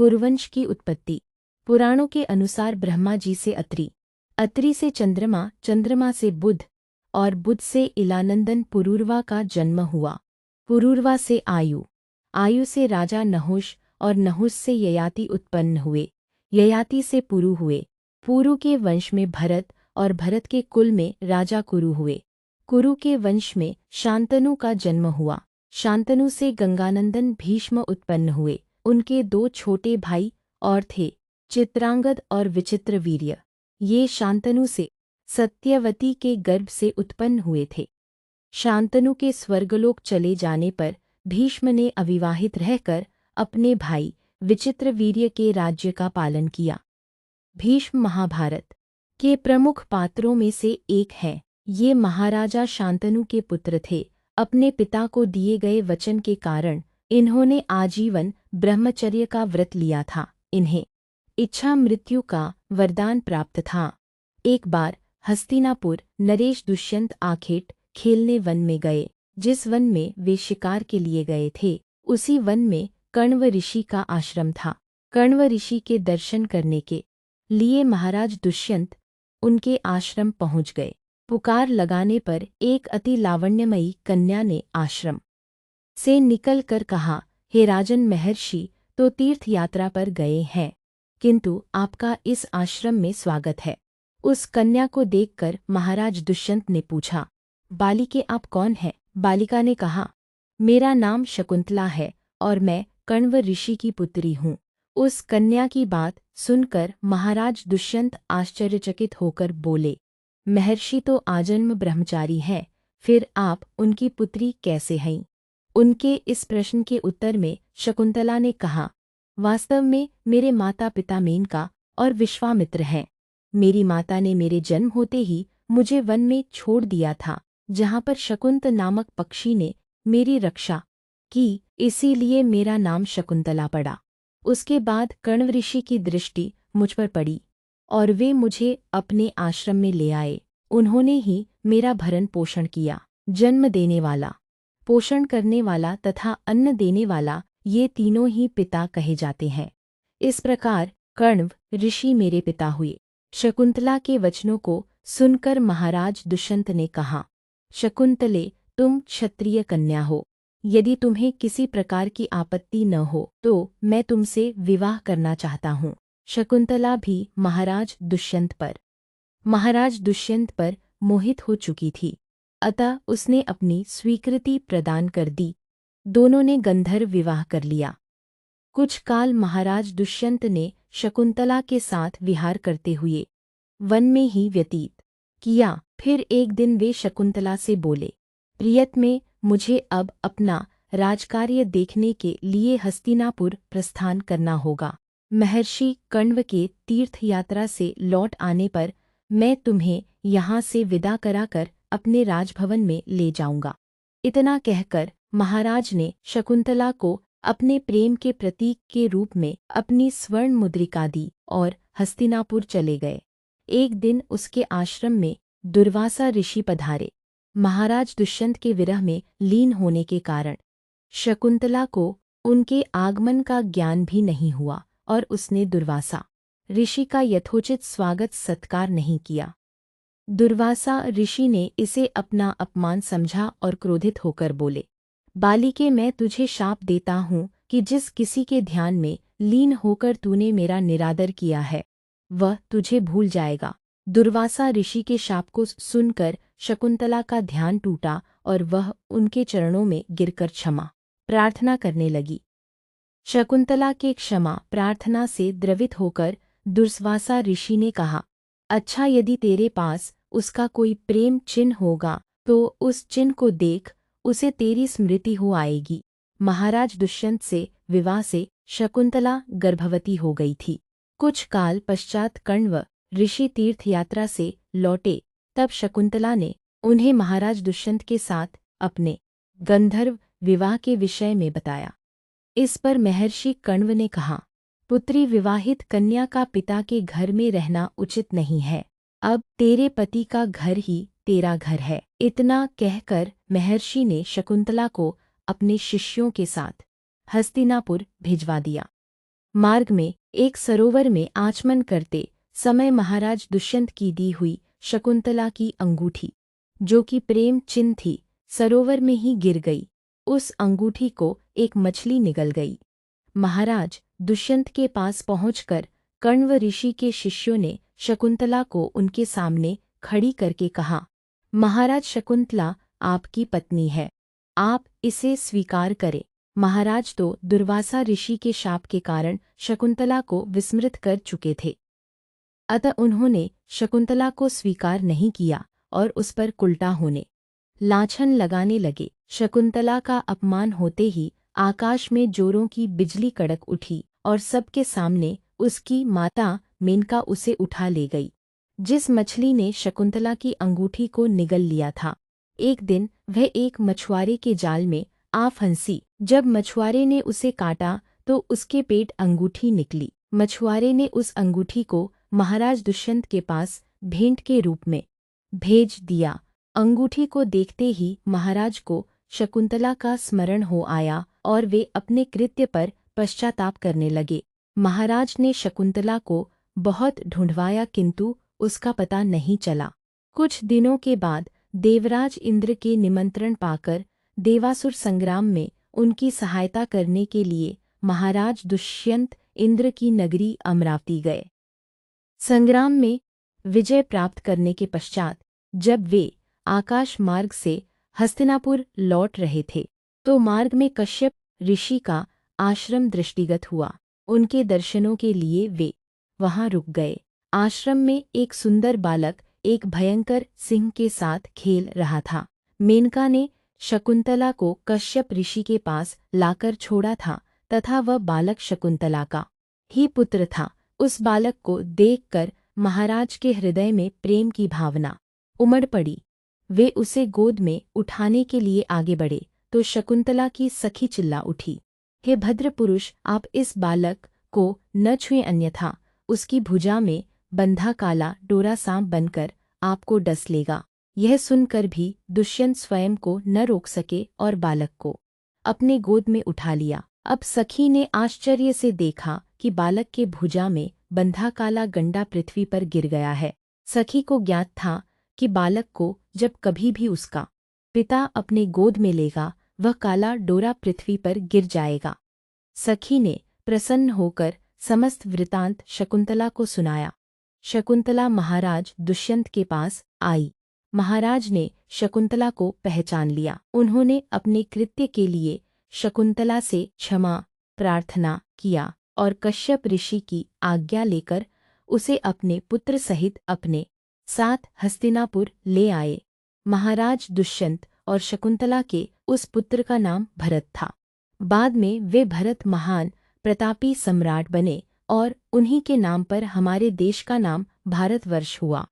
कुरुवंश की उत्पत्ति। पुराणों के अनुसार ब्रह्मा जी से अत्रि, अत्रि से चंद्रमा, चंद्रमा से बुध और बुध से इलानंदन पुरूरवा का जन्म हुआ। पुरूरवा से आयु, आयु से राजा नहुष और नहुष से ययाति उत्पन्न हुए। ययाति से पुरु हुए। पुरु के वंश में भरत और भरत के कुल में राजा कुरु हुए। कुरु के वंश में शांतनु का जन्म हुआ। शांतनु से गंगानंदन भीष्म उत्पन्न हुए। उनके दो छोटे भाई और थे, चित्रांगद और विचित्रवीर्य। ये शांतनु से सत्यवती के गर्भ से उत्पन्न हुए थे। शांतनु के स्वर्गलोक चले जाने पर भीष्म ने अविवाहित रहकर अपने भाई विचित्रवीर्य के राज्य का पालन किया। भीष्म महाभारत के प्रमुख पात्रों में से एक हैं। ये महाराजा शांतनु के पुत्र थे। अपने पिता को दिए गए वचन के कारण इन्होंने आजीवन ब्रह्मचर्य का व्रत लिया था। इन्हें इच्छा मृत्यु का वरदान प्राप्त था। एक बार हस्तिनापुर नरेश दुष्यंत आखेट खेलने वन में गए। जिस वन में वे शिकार के लिए गए थे, उसी वन में कण्व ऋषि का आश्रम था। कण्व ऋषि के दर्शन करने के लिए महाराज दुष्यंत उनके आश्रम पहुंच गए। पुकार लगाने पर एक अति लावण्यमयी कन्या ने आश्रम से निकल कर कहा, हे राजन, महर्षि तो तीर्थ यात्रा पर गए हैं, किंतु आपका इस आश्रम में स्वागत है। उस कन्या को देखकर महाराज दुष्यंत ने पूछा, बालिके आप कौन हैं? बालिका ने कहा, मेरा नाम शकुंतला है और मैं कण्व ऋषि की पुत्री हूँ। उस कन्या की बात सुनकर महाराज दुष्यंत आश्चर्यचकित होकर बोले, महर्षि तो आजन्म ब्रह्मचारी हैं, फिर आप उनकी पुत्री कैसे हैं? उनके इस प्रश्न के उत्तर में शकुंतला ने कहा, वास्तव में मेरे माता पिता मेनका और विश्वामित्र हैं। मेरी माता ने मेरे जन्म होते ही मुझे वन में छोड़ दिया था, जहाँ पर शकुंत नामक पक्षी ने मेरी रक्षा की, इसीलिए मेरा नाम शकुंतला पड़ा। उसके बाद कण्व ऋषि की दृष्टि मुझ पर पड़ी और वे मुझे अपने आश्रम में ले आए। उन्होंने ही मेरा भरण पोषण किया। जन्म देने वाला, पोषण करने वाला तथा अन्न देने वाला, ये तीनों ही पिता कहे जाते हैं। इस प्रकार कण्व ऋषि मेरे पिता हुए। शकुंतला के वचनों को सुनकर महाराज दुष्यंत ने कहा, शकुंतले, तुम क्षत्रिय कन्या हो। यदि तुम्हें किसी प्रकार की आपत्ति न हो तो मैं तुमसे विवाह करना चाहता हूँ। शकुंतला भी महाराज दुष्यंत पर मोहित हो चुकी थी, अतः उसने अपनी स्वीकृति प्रदान कर दी। दोनों ने गंधर्व विवाह कर लिया। कुछ काल महाराज दुष्यंत ने शकुंतला के साथ विहार करते हुए वन में ही व्यतीत किया। फिर एक दिन वे शकुंतला से बोले, प्रियतमे, मुझे अब अपना राजकार्य देखने के लिए हस्तिनापुर प्रस्थान करना होगा। महर्षि कण्व के तीर्थ यात्रा से लौट आने पर मैं तुम्हें यहाँ से विदा कराकर अपने राजभवन में ले जाऊंगा। इतना कहकर महाराज ने शकुंतला को अपने प्रेम के प्रतीक के रूप में अपनी स्वर्ण मुद्रिका दी और हस्तिनापुर चले गए। एक दिन उसके आश्रम में दुर्वासा ऋषि पधारे। महाराज दुष्यंत के विरह में लीन होने के कारण शकुंतला को उनके आगमन का ज्ञान भी नहीं हुआ और उसने दुर्वासा ऋषि का यथोचित स्वागत सत्कार नहीं किया। दुर्वासा ऋषि ने इसे अपना अपमान समझा और क्रोधित होकर बोले, बालिके, मैं तुझे शाप देता हूँ कि जिस किसी के ध्यान में लीन होकर तूने मेरा निरादर किया है, वह तुझे भूल जाएगा। दुर्वासा ऋषि के शाप को सुनकर शकुंतला का ध्यान टूटा और वह उनके चरणों में गिरकर क्षमा प्रार्थना करने लगी। शकुंतला के क्षमा प्रार्थना से द्रवित होकर दुर्वासा ऋषि ने कहा, अच्छा, यदि तेरे पास उसका कोई प्रेम चिन्ह होगा तो उस चिन्ह को देख, उसे तेरी स्मृति हो आएगी। महाराज दुष्यंत से विवाह से शकुंतला गर्भवती हो गई थी। कुछ काल पश्चात कण्व ऋषि तीर्थ यात्रा से लौटे, तब शकुंतला ने उन्हें महाराज दुष्यंत के साथ अपने गंधर्व विवाह के विषय में बताया। इस पर महर्षि कण्व ने कहा, पुत्री, विवाहित कन्या का पिता के घर में रहना उचित नहीं है। अब तेरे पति का घर ही तेरा घर है। इतना कहकर महर्षि ने शकुंतला को अपने शिष्यों के साथ हस्तिनापुर भिजवा दिया। मार्ग में एक सरोवर में आचमन करते समय महाराज दुष्यंत की दी हुई शकुंतला की अंगूठी, जो कि प्रेम चिन्ह थी, सरोवर में ही गिर गई। उस अंगूठी को एक मछली निगल गई। महाराज दुष्यंत के पास पहुंचकर कण्व ऋषि के शिष्यों ने शकुंतला को उनके सामने खड़ी करके कहा, महाराज शकुंतला आपकी पत्नी है, आप इसे स्वीकार करें। महाराज तो दुर्वासा ऋषि के शाप के कारण शकुंतला को विस्मृत कर चुके थे, अतः उन्होंने शकुंतला को स्वीकार नहीं किया और उस पर कुल्टा होने लाछन लगाने लगे। शकुंतला का अपमान होते ही आकाश में जोरों की बिजली कड़क उठी और सबके सामने उसकी माता मेनका उसे उठा ले गई, जिस मछली ने शकुंतला की अंगूठी को निगल लिया था। एक दिन वह एक मछुआरे के जाल में आ फंसी। जब मछुआरे ने उसे काटा तो उसके पेट अंगूठी निकली। मछुआरे ने उस अंगूठी को महाराज दुष्यंत के पास भेंट के रूप में भेज दिया। अंगूठी को देखते ही महाराज को शकुंतला का स्मरण हो आया और वे अपने कृत्य पर पश्चाताप करने लगे। महाराज ने शकुंतला को बहुत ढूंढवाया किंतु उसका पता नहीं चला। कुछ दिनों के बाद देवराज इंद्र के निमंत्रण पाकर देवासुर संग्राम में उनकी सहायता करने के लिए महाराज दुष्यंत इंद्र की नगरी अमरावती गए। संग्राम में विजय प्राप्त करने के पश्चात जब वे आकाश मार्ग से हस्तिनापुर लौट रहे थे तो मार्ग में कश्यप ऋषि का आश्रम दृष्टिगत हुआ। उनके दर्शनों के लिए वे वहां रुक गए। आश्रम में एक सुंदर बालक एक भयंकर सिंह के साथ खेल रहा था। मेनका ने शकुंतला को कश्यप ऋषि के पास लाकर छोड़ा था तथा वह बालक शकुंतला का ही पुत्र था। उस बालक को देखकर महाराज के हृदय में प्रेम की भावना उमड़ पड़ी। वे उसे गोद में उठाने के लिए आगे बढ़े तो शकुंतला की सखी चिल्ला उठी, हे भद्र पुरुष, आप इस बालक को न छुएं अन्यथा उसकी भुजा में बंधा काला डोरा सांप बनकर आपको डस लेगा। यह सुनकर भी दुष्यंत स्वयं को न रोक सके और बालक को अपने गोद में उठा लिया। अब सखी ने आश्चर्य से देखा कि बालक के भुजा में बंधा काला गंडा पृथ्वी पर गिर गया है। सखी को ज्ञात था कि बालक को जब कभी भी उसका पिता अपने गोद में लेगा वह काला डोरा पृथ्वी पर गिर जाएगा। सखी ने प्रसन्न होकर समस्त वृतांत शकुंतला को सुनाया। शकुंतला महाराज दुष्यंत के पास आई। महाराज ने शकुंतला को पहचान लिया। उन्होंने अपने कृत्य के लिए शकुंतला से क्षमा प्रार्थना किया और कश्यप ऋषि की आज्ञा लेकर उसे अपने पुत्र सहित अपने साथ हस्तिनापुर ले आए। महाराज दुष्यंत और शकुंतला के उस पुत्र का नाम भरत था। बाद में वे भरत महान प्रतापी सम्राट बने और उन्हीं के नाम पर हमारे देश का नाम भारतवर्ष हुआ।